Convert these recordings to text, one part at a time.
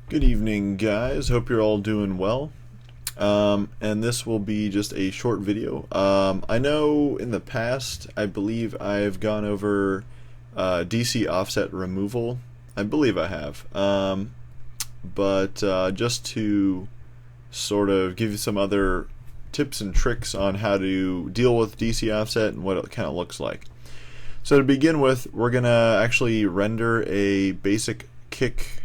Good evening, guys. Hope you're all doing well. And this will be just a short video. I know in the past, I believe I've gone over DC offset removal. I believe I have. But just to sort of give you some other tips and tricks on how to deal with DC offset and what it kind of looks like. So to begin with, we're going to actually render a basic kick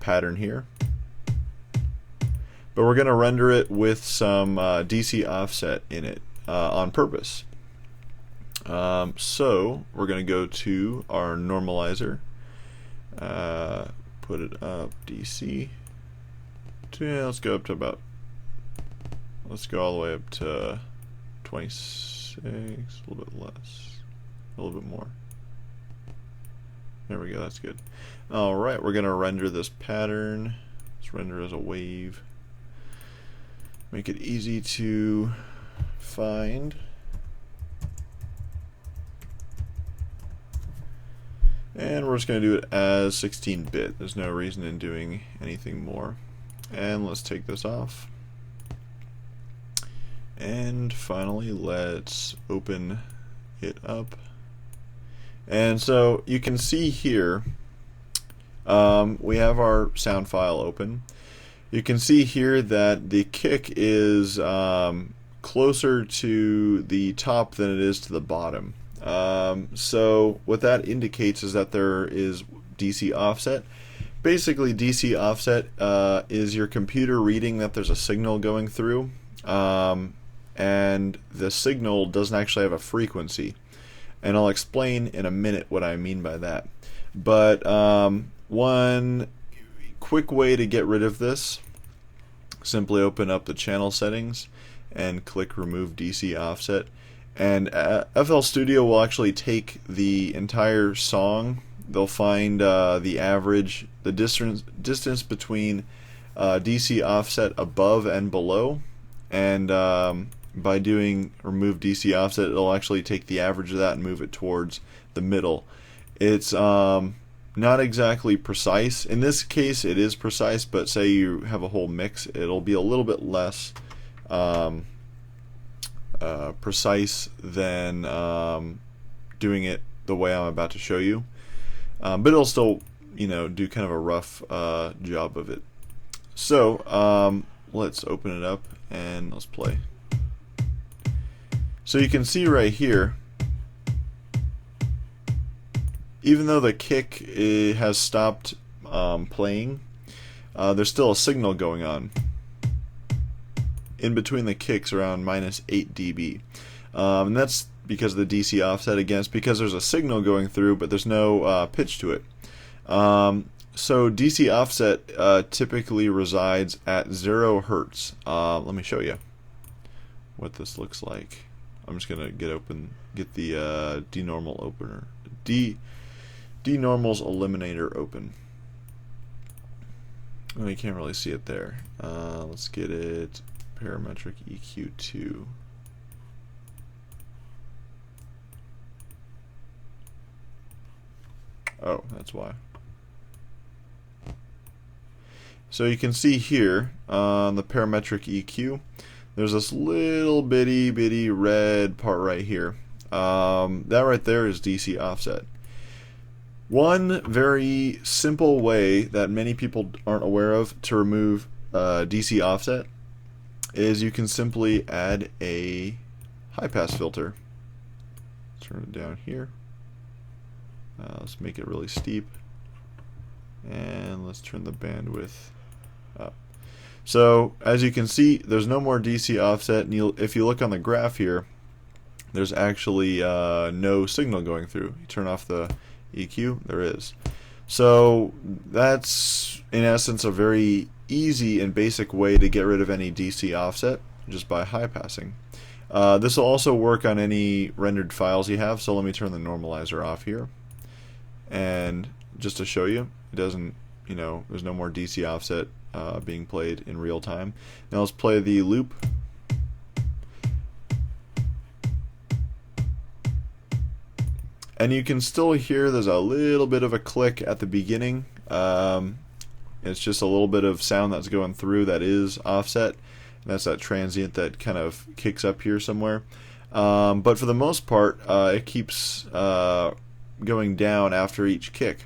pattern here, but we're going to render it with some DC offset in it on purpose. So we're going to go to our normalizer, put it up DC. Let's go up to let's go all the way up to 26, a little bit less, a little bit more. There we go, that's good. Alright, we're going to render this pattern. Let's render as a wave. Make it easy to find. And we're just going to do it as 16-bit. There's no reason in doing anything more. And let's take this off. And finally, let's open it up. And so you can see here, we have our sound file open. You can see here that the kick is closer to the top than it is to the bottom. So what that indicates is that there is DC offset. Basically, DC offset is your computer reading that there's a signal going through, and the signal doesn't actually have a frequency. And I'll explain in a minute what I mean by that. But one quick way to get rid of this, simply open up the channel settings and click remove DC offset. And FL Studio will actually take the entire song. They'll find the average, the distance between DC offset above and below, and by doing remove DC offset, it'll actually take the average of that and move it towards the middle. It's not exactly precise. In this case, it is precise, but say you have a whole mix, it'll be a little bit less precise than doing it the way I'm about to show you. But it'll still, do kind of a rough job of it. So let's open it up and let's play. So you can see right here, even though the kick has stopped playing, there's still a signal going on in between the kicks around -8 dB. And that's because of the DC offset. Again, it's because there's a signal going through, but there's no pitch to it. So DC offset typically resides at 0 hertz. Let me show you what this looks like. I'm just gonna get the denormal opener, denormals eliminator open. Oh, you can't really see it there. Let's get it parametric EQ2. Oh, that's why. So you can see here on the parametric EQ, there's this little bitty red part right here. That right there is DC offset. One very simple way that many people aren't aware of to remove DC offset is you can simply add a high pass filter. Turn it down here. Let's make it really steep, and let's turn the bandwidth up. So as you can see, there's no more DC offset, and if you look on the graph here, there's actually no signal going through. You turn off the EQ, there is. So that's in essence a very easy and basic way to get rid of any DC offset, just by high passing. This will also work on any rendered files you have, so let me turn the normalizer off here. And just to show you, it doesn't, there's no more DC offset being played in real time. Now let's play the loop. And you can still hear there's a little bit of a click at the beginning. It's just a little bit of sound that's going through that is offset. And that's that transient that kind of kicks up here somewhere. But for the most part, it keeps going down after each kick.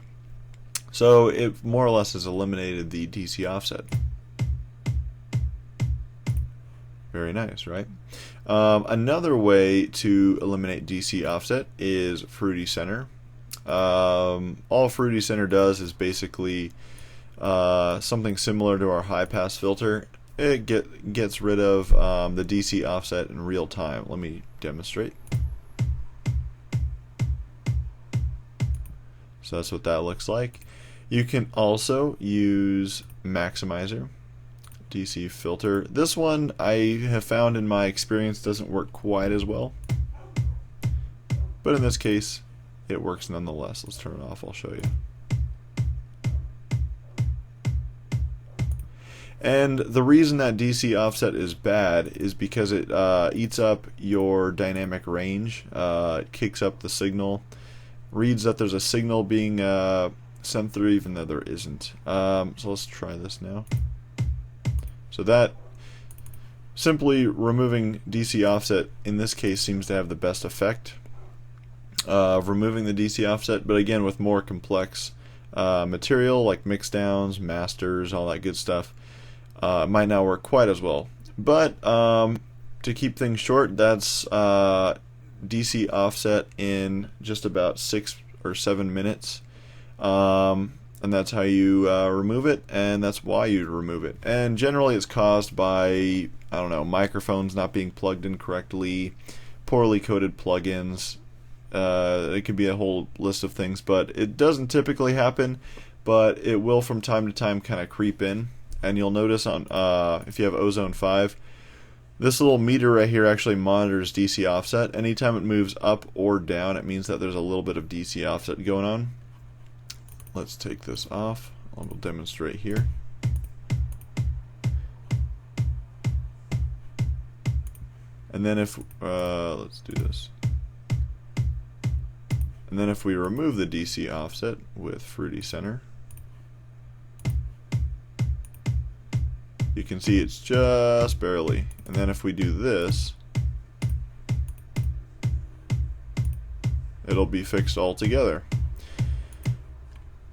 So it more or less has eliminated the DC offset. Very nice, right? Another way to eliminate DC offset is Fruity Center. All Fruity Center does is basically something similar to our high pass filter. It gets rid of the DC offset in real time. Let me demonstrate. So that's what that looks like. You can also use Maximizer DC filter. This one I have found in my experience doesn't work quite as well, but in this case it works nonetheless. Let's turn it off, I'll show you. And the reason that DC offset is bad is because it eats up your dynamic range. It kicks up the signal, reads that there's a signal being sent through even though there isn't. So let's try this now. So that simply removing DC offset in this case seems to have the best effect of removing the DC offset, but again with more complex material like mixdowns, masters, all that good stuff, it might not work quite as well. But to keep things short, that's DC offset in just about 6 or 7 minutes. And that's how you remove it, and that's why you remove it. And generally it's caused by, I don't know, microphones not being plugged in correctly, poorly coded plugins. It could be a whole list of things, but it doesn't typically happen, but it will from time to time kind of creep in. And you'll notice on if you have Ozone 5, this little meter right here actually monitors DC offset. Anytime it moves up or down, it means that there's a little bit of DC offset going on. Let's take this off. I'll demonstrate here. And then if let's do this. And then if we remove the DC offset with Fruity Center, you can see it's just barely. And then if we do this, it'll be fixed altogether.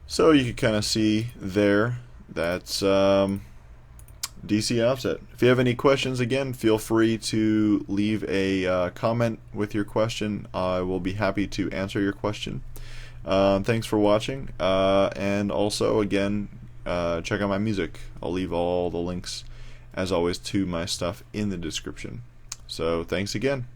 So you can kind of see there, that's DC offset. If you have any questions, again, feel free to leave a comment with your question. I will be happy to answer your question. Thanks for watching, and also again, check out my music. I'll leave all the links, as always, to my stuff in the description. So thanks again.